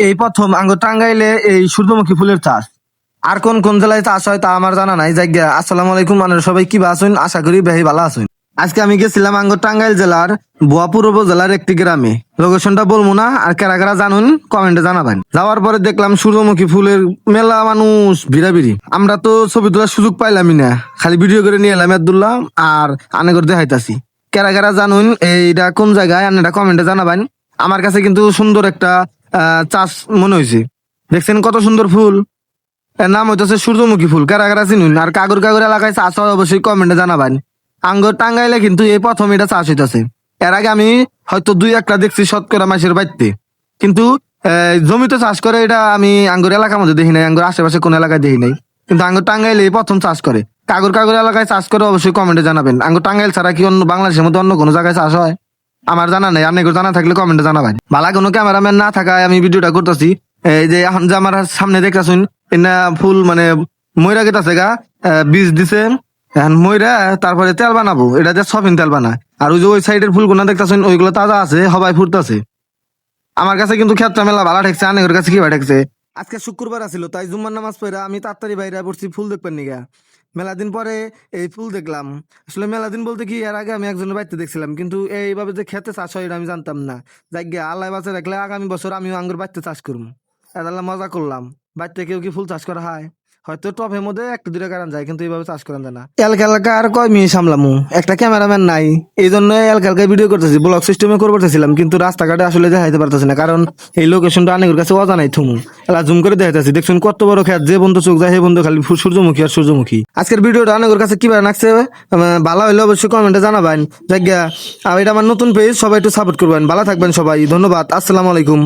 এই প্রথম আঙ্গুর টাঙ্গাইলে এই সূর্যমুখী ফুলের চাষ। আর কোন কোন জেলায় চাষ হয় তা আমার জানা নাই। জায়গা আসসালামু আলাইকুম, আপনারা সবাই কি আছেন? আশা করি বেশি ভালো আছেন। আজকে আমি গেছিলাম আঙ্গুর টাঙ্গাইল জেলার বুয়াপুর উপজেলার একটি গ্রামে। লোকেশনটা বলবো না, আর কারা কারা জানুন কমেন্টে জানাবেন। যাওয়ার পরে দেখলাম সূর্যমুখী ফুলের মেলা, মানুষ ভিড়াভিড়ি। আমরা তো ছবি তোলার সুযোগ পাইলামই না, খালি ভিডিও করে নিয়ে এলাম আব্দুল্লাহ আর আনেগর দেখাইতাছি। কারা কারা জানুন এইটা কোন জায়গায়, আপনারা কমেন্টে জানাবেন। আমার কাছে কিন্তু সুন্দর একটা চাষ মনে হয়েছে। দেখছেন কত সুন্দর ফুল, এর নাম হইতেছে সূর্যমুখী ফুল। কারা কারা চিনুন আর কাগর কাগর এলাকায় চাষ হয় অবশ্যই কমেন্টে জানাবেন। আঙ্গুর টাঙ্গাইলে কিন্তু এই প্রথম এটা চাষ হইতেছে। এর আগে আমি হয়তো দুই একটা দেখছি শতকরা মাসের বাড়িতে, কিন্তু জমিতে চাষ করে এটা আমি আঙ্গুর এলাকার মধ্যে দেখি নাই, আঙ্গুর আশেপাশে কোন এলাকায় দেখি নাই। কিন্তু আঙ্গুর টাঙ্গাইলে এই প্রথম চাষ করে। কাগর কাগর এলাকায় চাষ করে অবশ্যই কমেন্টে জানাবেন। আঙ্গুর টাঙ্গাইল ছাড়া কি অন্য বাংলাদেশের মধ্যে অন্য কোনো জায়গায় চাষ হয়? আমার জানা নাই, আপনি জানা থাকলে কমেন্টে জানাবেন। ভালো কোনো ক্যামেরাম্যান না থাকায় আমি ভিডিওটা করতেছি। এই যে এখন যে আমার সামনে দেখতেছুন, এনা ফুল মানে ময়রা গেতাছে গা, বীজ দিছে এখন ময়রা, তারপরে তেল বানাবো, এটা দিয়ে সফিন তেল বানায়। আর ওই যে ওই সাইডের ফুলগুলো দেখতেছেন, ওইগুলো তাজা আছে, হবাই ফুটতেছে। আমার কাছে কিন্তু ক্ষেতটা মেলা ভালো ঠেকছে, আনেকের কাছে কি ভালো ঠেকছে। আজকে শুক্রবার আছিল, তাই জুম্মার নামাজ পড়া আমি তাড়াতাড়ি বাইরে পড়ছি ফুল দেখবেন নিগা। মেলা দিন পরে এই ফুল দেখলাম। আসলে মেলা দিন বলতে কি, এর আগে আমি একজনের বাড়িতে দেখছিলাম, কিন্তু এইভাবে যে খেতে চাষ হয় এটা আমি জানতাম না। যাই গিয়া আল্লাহ বাঁচে রাখলে আগামী বছর আমিও আঙ্গুর বাড়িতে চাষ করবো। এটা মজা করলাম। বাড়িতে কেউ কি ফুল চাষ করা হয়? হয়তো টপের মধ্যে একটা দুটা কারণ যায়, কিন্তু এইভাবে চাষ করেন যায় না। এলাকা আর কয় মিনিট সামলামু, একটা ক্যামেরাম্যান নাই। এই জন্য এলাকায় ভিডিও করতেছি, ব্লগ সিস্টেমে করতেছিলাম, কিন্তু রাস্তাঘাটে আসলে দেখাইতে পারতেছি না, কারণ এই লোকেশনটা অনেকের কাছে অজানাই। থুমু এলা জুম করে দেখাইতেছি, দেখছেন কত বড় খেত, যে বন্ধু চোখ যায় সেই বন্ধু খালি সূর্যমুখী আর সূর্যমুখী। আজকের ভিডিওটা অনেকের কাছে কিভাবে লাগছে ভালো হইলে অবশ্যই কমেন্টে জানাবেন। জায়গা আর এটা আমার নতুন পেজ, সবাই একটু সাপোর্ট করবেন। ভালো থাকবেন সবাই, ধন্যবাদ, আসসালামু আলাইকুম।